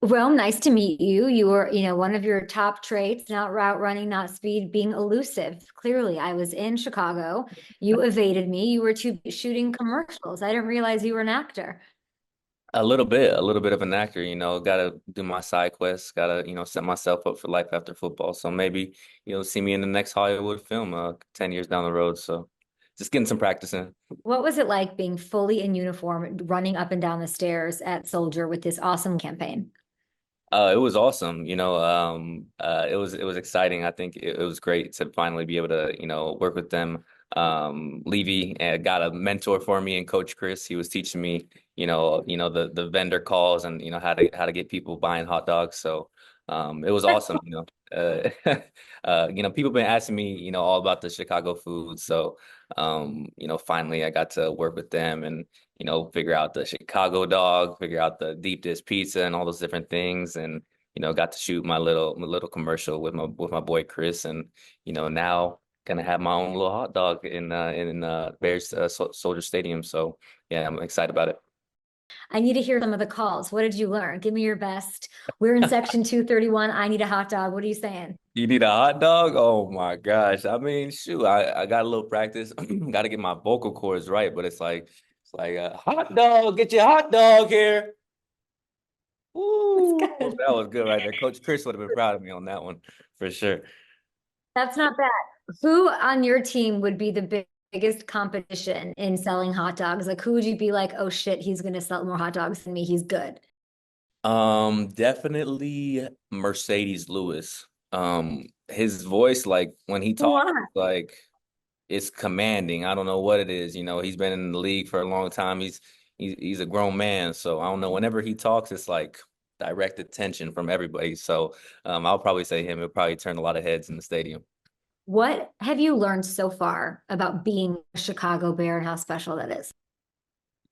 Well, nice to meet you. You were, one of your top traits, not route running, not speed, being elusive. Clearly, I was in Chicago. You evaded me. You were too shooting commercials. I didn't realize you were an actor. A little bit of an actor, got to do my side quests, got to, set myself up for life after football. So maybe you'll see me in the next Hollywood film 10 years down the road. So just getting some practice in. What was it like being fully in uniform, running up and down the stairs at Soldier with this awesome campaign? It was awesome. It was exciting. I think it was great to finally be able to, work with them. Levy got a mentor for me and Coach Chris. He was teaching me, the vendor calls and how to get people buying hot dogs. So it was awesome. People been asking me, all about the Chicago food. So finally I got to work with them and figure out the Chicago dog, figure out the deep dish pizza and all those different things. And, got to shoot my little commercial with my boy Chris. And, now gonna have my own little hot dog in Bears Soldier Stadium. So yeah, I'm excited about I need to hear some of the calls. What did you learn? Give me your best. We're in it. section 231. I need a hot dog. What are you saying? You need a hot dog? Oh my gosh. I mean, shoot, I got a little practice. Got to get my vocal cords right, but it's like a hot dog, get your hot dog here. That's Ooh, good. that was good right there. Coach Chris would have been proud of me on that one for sure. That's not bad. Who on your team would be the biggest competition in selling hot dogs? Like, who would you be like, oh shit, he's going to sell more hot dogs than me. He's good. Definitely Mercedes Lewis. His voice, like when he talks, Why? like it's commanding. I don't know what it is. He's been in the league for a long time. He's a grown man, so I don't know. Whenever he talks, it's like direct attention from everybody. So I'll probably say him. It'll probably turn a lot of heads in the stadium. What have you learned so far about being a Chicago Bear and how special that is?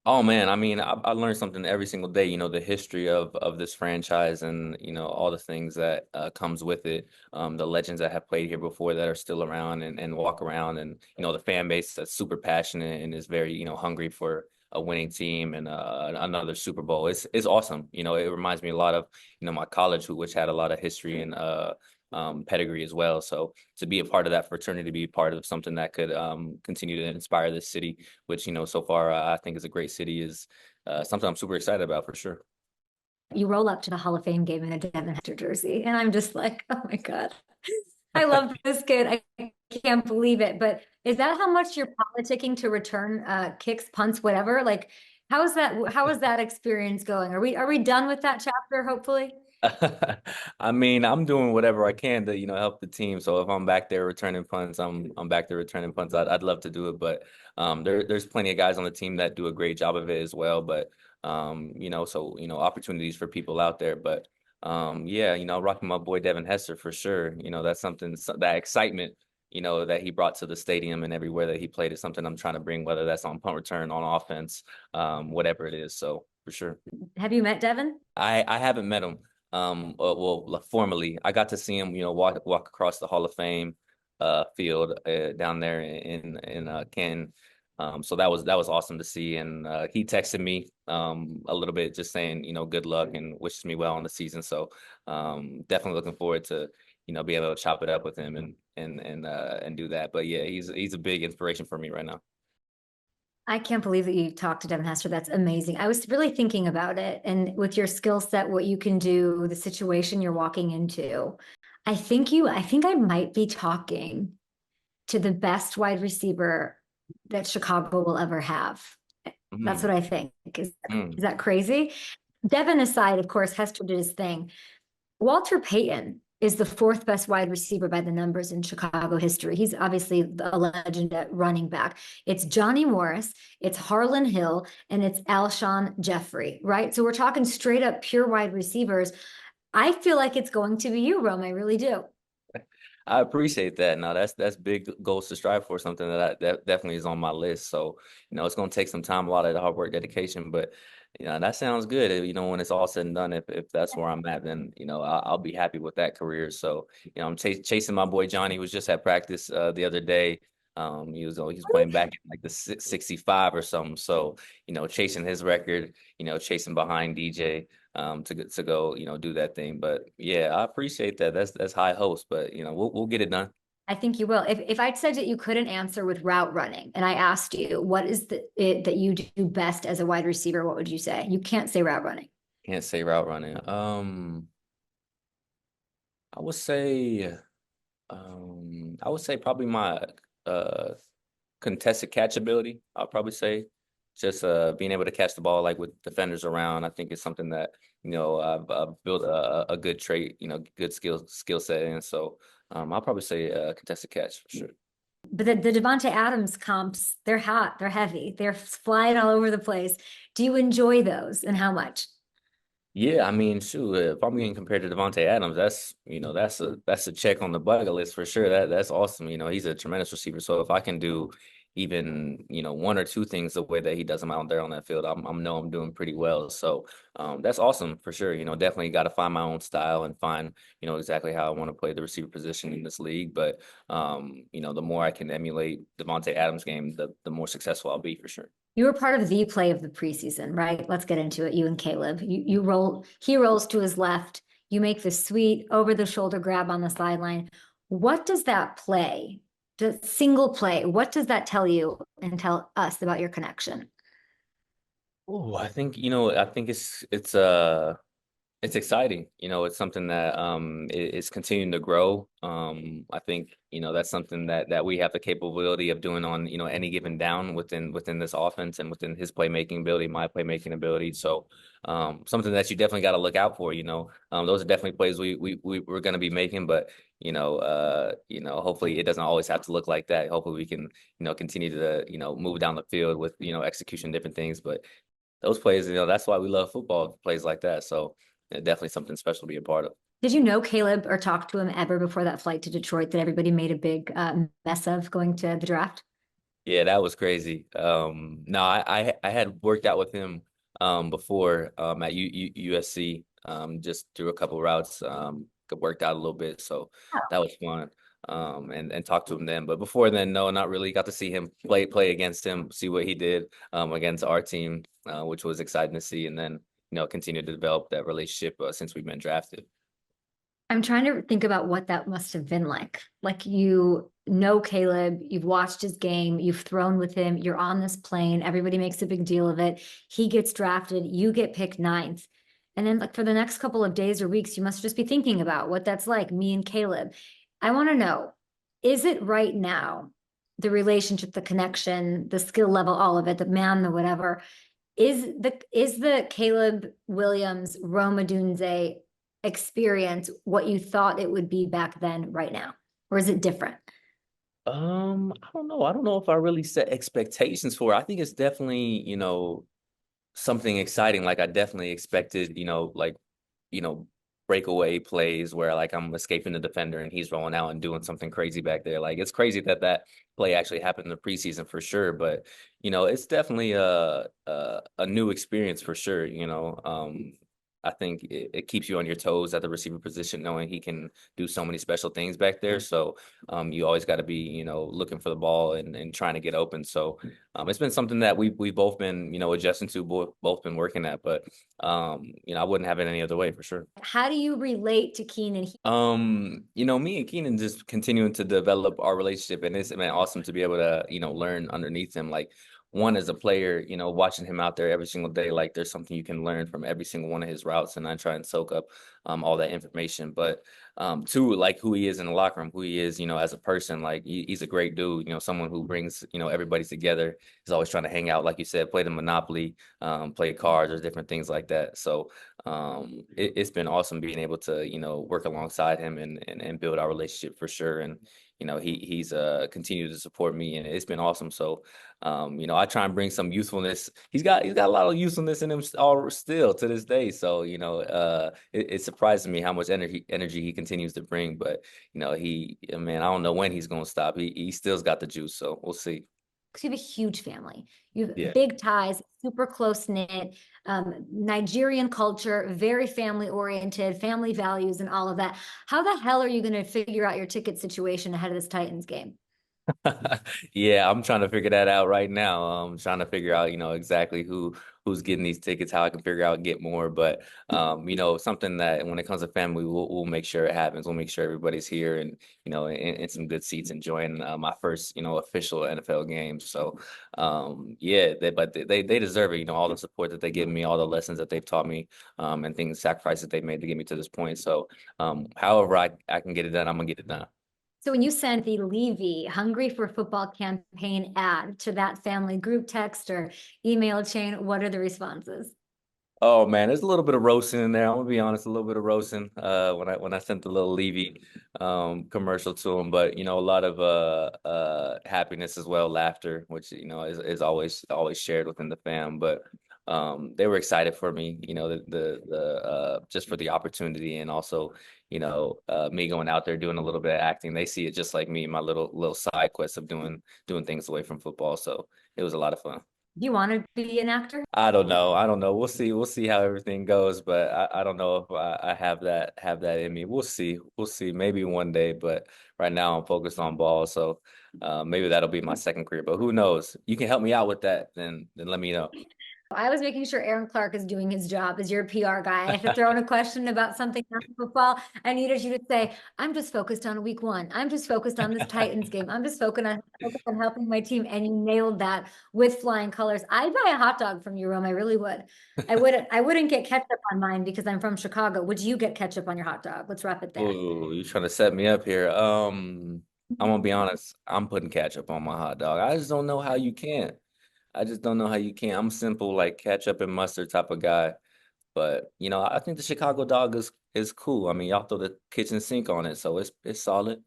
Oh man, I mean, I learned something every single day. The history of this franchise, and all the things that comes with it. The legends that have played here before that are still around and walk around, and the fan base that's super passionate and is very hungry for a winning team and another Super Bowl. It's awesome. It reminds me a lot of my college, which had a lot of history and pedigree as well. So to be a part of that fraternity, be part of something that could continue to inspire this city, which so far I think is a great city, is something I'm super excited about for sure. You roll up to the Hall of Fame game in a Devin Hester jersey, and I'm just like, oh my God. I love this kid. I can't believe it. But is that how much you're politicking to return kicks, punts, whatever? Like, how is that experience going? Are we done with that chapter, hopefully? I mean, I'm doing whatever I can to, help the team. So if I'm back there returning punts, I'm back there returning punts. I'd love to do it, but there's plenty of guys on the team that do a great job of it as well. But so opportunities for people out there. But yeah, rocking my boy Devin Hester for sure. That's something, that excitement, that he brought to the stadium and everywhere that he played is something I'm trying to bring, whether that's on punt return, on offense, whatever it is. So for sure. Have you met Devin? I haven't met him. Well, like, formally, I got to see him, walk across the Hall of Fame field down there in Canton. So that was awesome to see, and he texted me a little bit, just saying, good luck and wishes me well on the season. So definitely looking forward to be able to chop it up with him and do that. But yeah, he's a big inspiration for me right now. I can't believe that you talked to Devin Hester. That's amazing. I was really thinking about it, and with your skill set, what you can do, the situation you're walking into. I think I might be talking to the best wide receiver that Chicago will ever have. That's Mm, what I think. Is mm, that crazy? Devin aside, of course, Hester did his thing. Walter Payton is the fourth best wide receiver by the numbers in Chicago history. He's obviously a legend at running back. It's Johnny Morris, it's Harlan Hill, and it's Alshon Jeffrey, right? So we're talking straight up pure wide receivers. I feel like it's going to be you, Rome. I really do. I appreciate that. Now that's big goals to strive for. Something that definitely is on my list. So it's going to take some time, a lot of the hard work, dedication. But that sounds good. When it's all said and done, if that's where I'm at, then I'll be happy with that career. So I'm chasing my boy Johnny. He was just at practice the other day. He was playing back in like the 65 or something. So chasing his record. Chasing behind DJ. to go, do that thing. But yeah, I appreciate that. That's high hopes, but we'll get it done. I think you will. If I'd said that you couldn't answer with route running, and I asked you what is it that you do best as a wide receiver, what would you say? You can't say route running. Can't say route running. I would say I would say probably my uh contested catch ability. I'll probably say just being able to catch the ball like with defenders around. I think it's something that I've built a good trait, good skill set, and so I'll probably say contested catch for sure. But the Devonte Adams comps, they're hot, they're heavy, they're flying all over the place. Do you enjoy those, and how much? Yeah, I mean, shoot, if I'm getting compared to Devonte Adams, that's a check on the bucket list for sure. That's awesome. He's a tremendous receiver. So if I can do even, one or two things the way that he does them out there on that field, I'm know I'm doing pretty well. So that's awesome for sure. Definitely got to find my own style and find, exactly how I want to play the receiver position in this league. But the more I can emulate Devonte Adams' game, the more successful I'll be for sure. You were part of the play of the preseason, right? Let's get into it. You and Caleb. You roll, he rolls to his left. You make the sweet over the shoulder grab on the sideline. What does that play, the single play, what does that tell you and tell us about your connection? Oh, I think it's exciting. It's something that is continuing to grow. I think, that's something that we have the capability of doing on, any given down within this offense and within his playmaking ability, my playmaking ability. So something that you definitely got to look out for, those are definitely plays we're going to be making, but hopefully it doesn't always have to look like that. Hopefully we can, continue to, move down the field with, execution, different things. But those plays, that's why we love football, plays like that. So yeah, definitely something special to be a part of. Did you know Caleb or talk to him ever before that flight to Detroit that everybody made a big mess of going to the draft? Yeah, that was crazy. No, I had worked out with him before at USC just through a couple routes, worked out a little bit, so that was fun. And talked to him then, but before then, no, not really. Got to see him play against him, see what he did against our team, which was exciting to see, and then continue to develop that relationship since we've been drafted. I'm trying to think about what that must have been like. Like, you know Caleb, you've watched his game, you've thrown with him, you're on this plane, everybody makes a big deal of it. He gets drafted, you get picked ninth. And then, like, for the next couple of days or weeks, you must just be thinking about what that's like, me and Caleb. I want to know, is it right now, the relationship, the connection, the skill level, all of it, the man, the whatever, is the Caleb Williams, Rome Odunze experience what you thought it would be back then right now? Or is it different? I don't know. I don't know if I really set expectations for it. I think it's definitely, something exciting. Like I definitely expected, like, you know, breakaway plays where like I'm escaping the defender and he's rolling out and doing something crazy back there. Like it's crazy that play actually happened in the preseason for sure. But it's definitely a new experience for sure. I think it keeps you on your toes at the receiver position, knowing he can do so many special things back there. So you always got to be, looking for the ball and trying to get open. So it's been something that we both been, adjusting to, both been working at. But I wouldn't have it any other way for sure. How do you relate to Keenan? Me and Keenan just continuing to develop our relationship, and it's been awesome to be able to, learn underneath him. Like one as a player, watching him out there every single day, like there's something you can learn from every single one of his routes, and I try and soak up all that information. But two, like who he is in the locker room, who he is, as a person, like he's a great dude, someone who brings, everybody together. He's always trying to hang out, like you said, play the Monopoly, play cards or different things like that. So it's been awesome being able to, work alongside him and build our relationship for sure. And he's continued to support me, and it's been awesome. So I try and bring some youthfulness. He's got a lot of youthfulness in him all still to this day. So it surprises me how much energy he continues to bring. But man, I don't know when he's gonna stop. He still's got the juice. So we'll see. Because you have a huge family, you have Yeah. big ties, super close knit, Nigerian culture, very family oriented, family values, and all of that. How the hell are you going to figure out your ticket situation ahead of this Titans game? Yeah, I'm trying to figure that out right now. I'm trying to figure out, exactly who's getting these tickets, how I can figure out get more. But something that when it comes to family, we'll make sure it happens. We'll make sure everybody's here and in some good seats enjoying my first official NFL game. So yeah, but they deserve it. All the support that they give me, all the lessons that they've taught me, and things sacrifices they've made to get me to this point. So however I can get it done, I'm gonna get it done. So when you sent the Levy Hungry for Football campaign ad to that family group text or email chain, what are the responses? Oh man, there's a little bit of roasting in there. I'm gonna be honest, a little bit of roasting when I sent the little Levy commercial to him, but a lot of happiness as well, laughter, which is always shared within the fam. But they were excited for me, the just for the opportunity and also me going out there doing a little bit of acting. They see it just like me, my little side quest of doing things away from football. So it was a lot of fun. Do you want to be an actor? I don't know. I don't know. We'll see. We'll see how everything goes, but I don't know if I have that in me. We'll see. We'll see. Maybe one day, but right now I'm focused on ball, so maybe that'll be my second career. But who knows? You can help me out with that, then let me know. I was making sure Aaron Clark is doing his job as your PR guy. I have to throw in a question about something on football. I needed you to say, I'm just focused on week one. I'm just focused on this Titans game. I'm just focused on helping my team. And you nailed that with flying colors. I'd buy a hot dog from you, Rome. I really would. I wouldn't get ketchup on mine because I'm from Chicago. Would you get ketchup on your hot dog? Let's wrap it there. Ooh, you trying to set me up here? I'm gonna be honest. I'm putting ketchup on my hot dog. I just don't know how you can. I just don't know how you can. I'm simple, like ketchup and mustard type of guy. But I think the Chicago dog is cool. I mean, y'all throw the kitchen sink on it, so it's solid.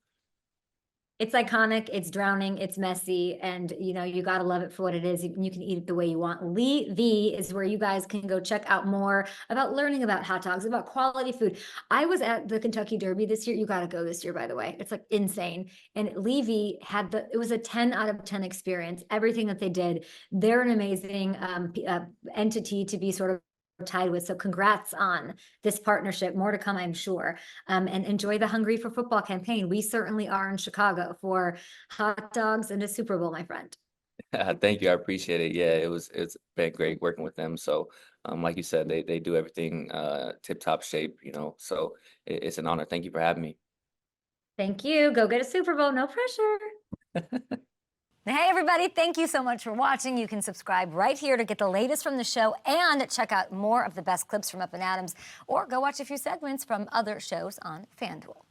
It's iconic, it's drowning, it's messy, and you got to love it for what it is. You can eat it the way you want. Levy is where you guys can go check out more about learning about hot dogs, about quality food. I was at the Kentucky Derby this year. You got to go this year, by the way. It's like insane. And Levy it was a 10 out of 10 experience. Everything that they did, they're an amazing entity to be sort of tied with. So congrats on this partnership. More to come, I'm sure. And enjoy the Hungry for Football campaign. We certainly are in Chicago for hot dogs and a Super Bowl, my friend. Thank you. I appreciate it. Yeah, it's been great working with them. So, like you said, they do everything tip top shape, So it's an honor. Thank you for having me. Thank you. Go get a Super Bowl. No pressure. Hey, everybody. Thank you so much for watching. You can subscribe right here to get the latest from the show and check out more of the best clips from Up and Adams, or go watch a few segments from other shows on FanDuel.